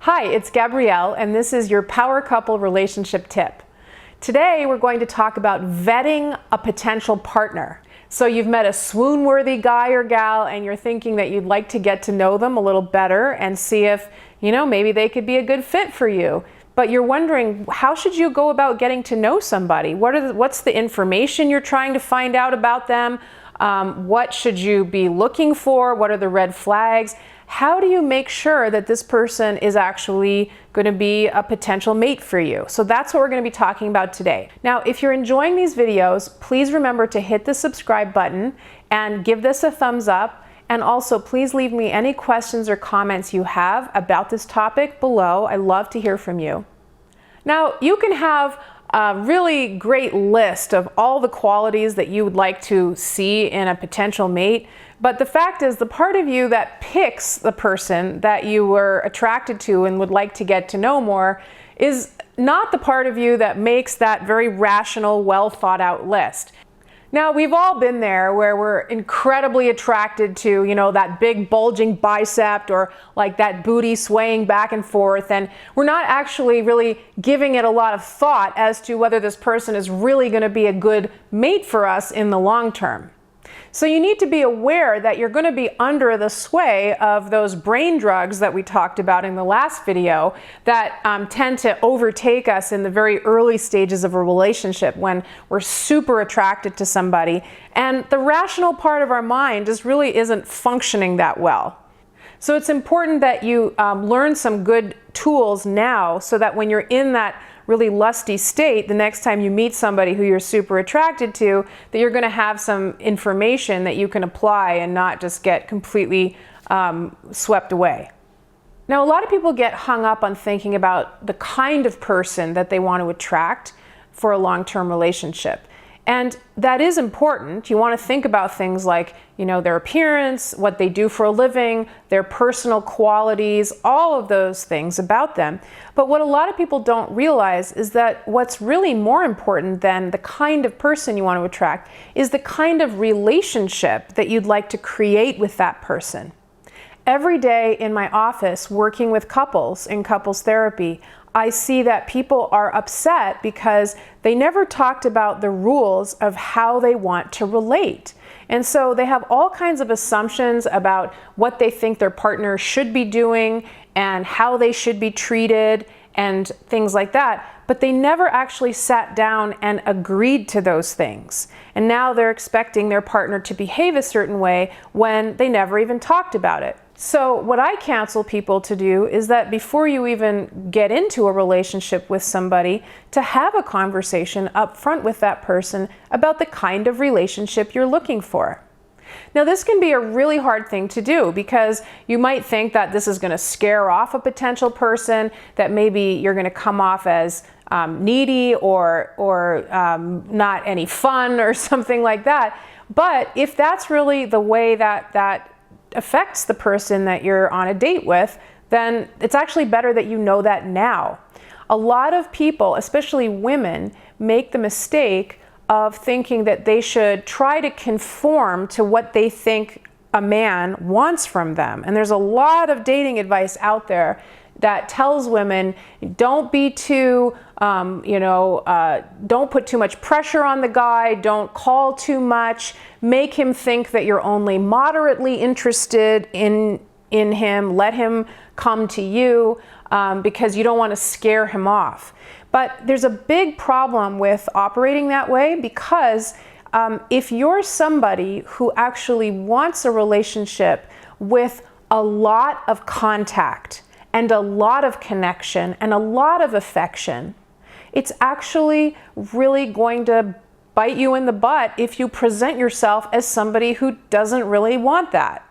Hi, it's Gabrielle, and this is your Power Couple Relationship Tip. Today, we're going to talk about vetting a potential partner. So you've met a swoon-worthy guy or gal, and you're thinking that you'd like to get to know them a little better and see if, maybe they could be a good fit for you. But you're wondering, how should you go about getting to know somebody? What's the information you're trying to find out about them? What should you be looking for? What are the red flags? How do you make sure that this person is actually going to be a potential mate for you? So that's what we're going to be talking about today. Now, if you're enjoying these videos, please remember to hit the subscribe button and give this a thumbs up. And also, please leave me any questions or comments you have about this topic below. I love to hear from you. Now, you can have a really great list of all the qualities that you would like to see in a potential mate. But the fact is, the part of you that picks the person that you were attracted to and would like to get to know more is not the part of you that makes that very rational, well thought out list. Now, we've all been there where we're incredibly attracted to, that big bulging bicep or like that booty swaying back and forth, and we're not actually really giving it a lot of thought as to whether this person is really going to be a good mate for us in the long term. So you need to be aware that you're going to be under the sway of those brain drugs that we talked about in the last video that tend to overtake us in the very early stages of a relationship when we're super attracted to somebody and the rational part of our mind just really isn't functioning that well. So it's important that you learn some good tools now so that when you're in that really lusty state, the next time you meet somebody who you're super attracted to, that you're going to have some information that you can apply and not just get completely swept away. Now, a lot of people get hung up on thinking about the kind of person that they want to attract for a long-term relationship. And that is important. You want to think about things like, their appearance, what they do for a living, their personal qualities, all of those things about them. But what a lot of people don't realize is that what's really more important than the kind of person you want to attract is the kind of relationship that you'd like to create with that person. Every day in my office, working with couples in couples therapy, I see that people are upset because they never talked about the rules of how they want to relate. And so they have all kinds of assumptions about what they think their partner should be doing and how they should be treated and things like that. But they never actually sat down and agreed to those things. And now they're expecting their partner to behave a certain way when they never even talked about it. So what I counsel people to do is that before you even get into a relationship with somebody, to have a conversation up front with that person about the kind of relationship you're looking for. Now, this can be a really hard thing to do because you might think that this is going to scare off a potential person, that maybe you're going to come off as needy or not any fun or something like that. But if that's really the way that affects the person that you're on a date with, then it's actually better that you know that now. A lot of people, especially women, make the mistake of thinking that they should try to conform to what they think a man wants from them. And there's a lot of dating advice out there that tells women, don't be too, don't put too much pressure on the guy, don't call too much, make him think that you're only moderately interested in him, let him come to you because you don't want to scare him off. But there's a big problem with operating that way because if you're somebody who actually wants a relationship with a lot of contact, and a lot of connection and a lot of affection, it's actually really going to bite you in the butt if you present yourself as somebody who doesn't really want that.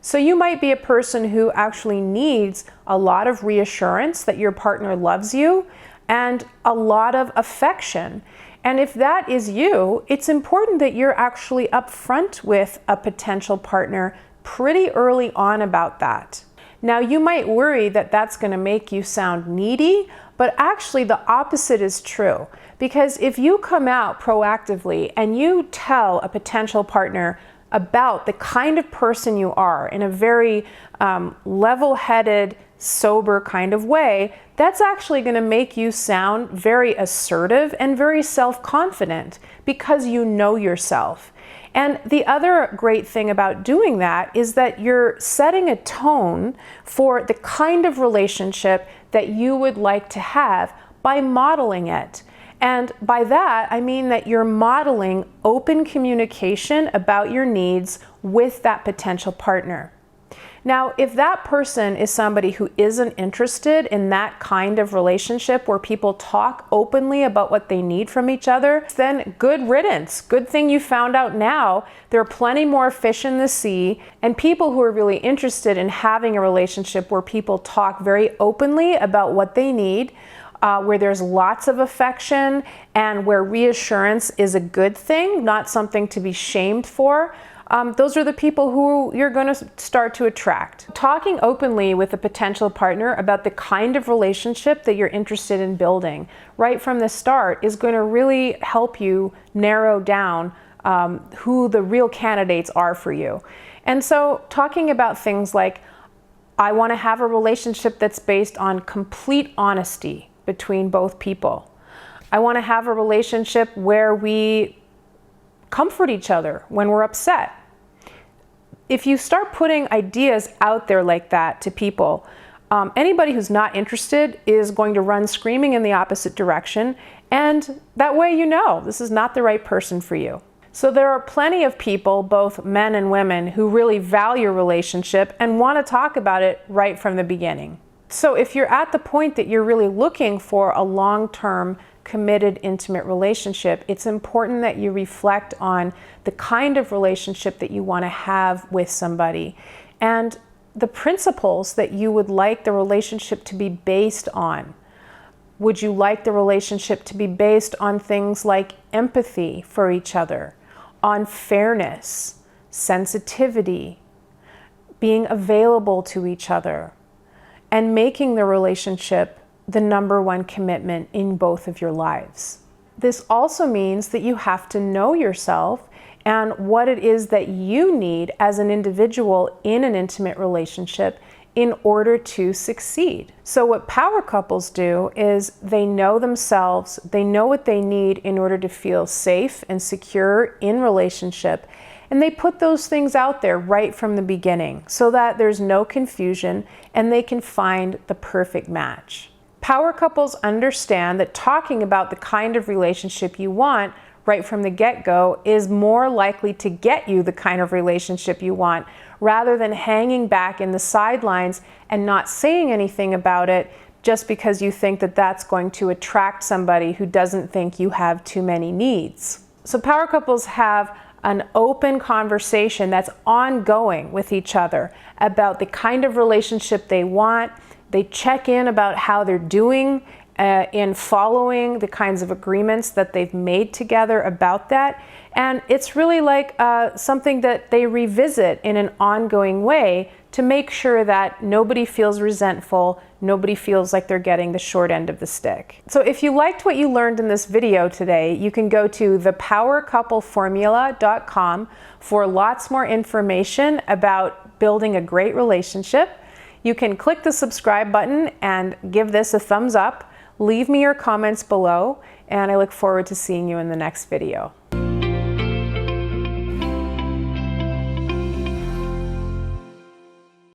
So you might be a person who actually needs a lot of reassurance that your partner loves you and a lot of affection. And if that is you, it's important that you're actually upfront with a potential partner pretty early on about that. Now, you might worry that that's going to make you sound needy, but actually the opposite is true. Because if you come out proactively and you tell a potential partner about the kind of person you are in a very level-headed, sober kind of way, that's actually going to make you sound very assertive and very self-confident because you know yourself. And the other great thing about doing that is that you're setting a tone for the kind of relationship that you would like to have by modeling it. And by that, I mean that you're modeling open communication about your needs with that potential partner. Now, if that person is somebody who isn't interested in that kind of relationship where people talk openly about what they need from each other, then good riddance. Good thing you found out now. There are plenty more fish in the sea, and people who are really interested in having a relationship where people talk very openly about what they need, where there's lots of affection and where reassurance is a good thing, not something to be shamed for. Those are the people who you're going to start to attract. Talking openly with a potential partner about the kind of relationship that you're interested in building right from the start is going to really help you narrow down who the real candidates are for you. And so talking about things like, I want to have a relationship that's based on complete honesty between both people. I want to have a relationship where we comfort each other when we're upset. If you start putting ideas out there like that to people, anybody who's not interested is going to run screaming in the opposite direction, and that way you know this is not the right person for you. So there are plenty of people, both men and women, who really value a relationship and want to talk about it right from the beginning. So if you're at the point that you're really looking for a long-term, committed, intimate relationship, it's important that you reflect on the kind of relationship that you want to have with somebody and the principles that you would like the relationship to be based on. Would you like the relationship to be based on things like empathy for each other, on fairness, sensitivity, being available to each other, and making the relationship the number one commitment in both of your lives? This also means that you have to know yourself and what it is that you need as an individual in an intimate relationship in order to succeed. So what power couples do is they know themselves, they know what they need in order to feel safe and secure in relationship, and they put those things out there right from the beginning so that there's no confusion and they can find the perfect match. Power couples understand that talking about the kind of relationship you want right from the get-go is more likely to get you the kind of relationship you want, rather than hanging back in the sidelines and not saying anything about it just because you think that that's going to attract somebody who doesn't think you have too many needs. So power couples have an open conversation that's ongoing with each other about the kind of relationship they want. They check in about how they're doing in following the kinds of agreements that they've made together about that. And it's really like something that they revisit in an ongoing way to make sure that nobody feels resentful, nobody feels like they're getting the short end of the stick. So if you liked what you learned in this video today, you can go to thepowercoupleformula.com for lots more information about building a great relationship. You can click the subscribe button and give this a thumbs up. Leave me your comments below, and I look forward to seeing you in the next video.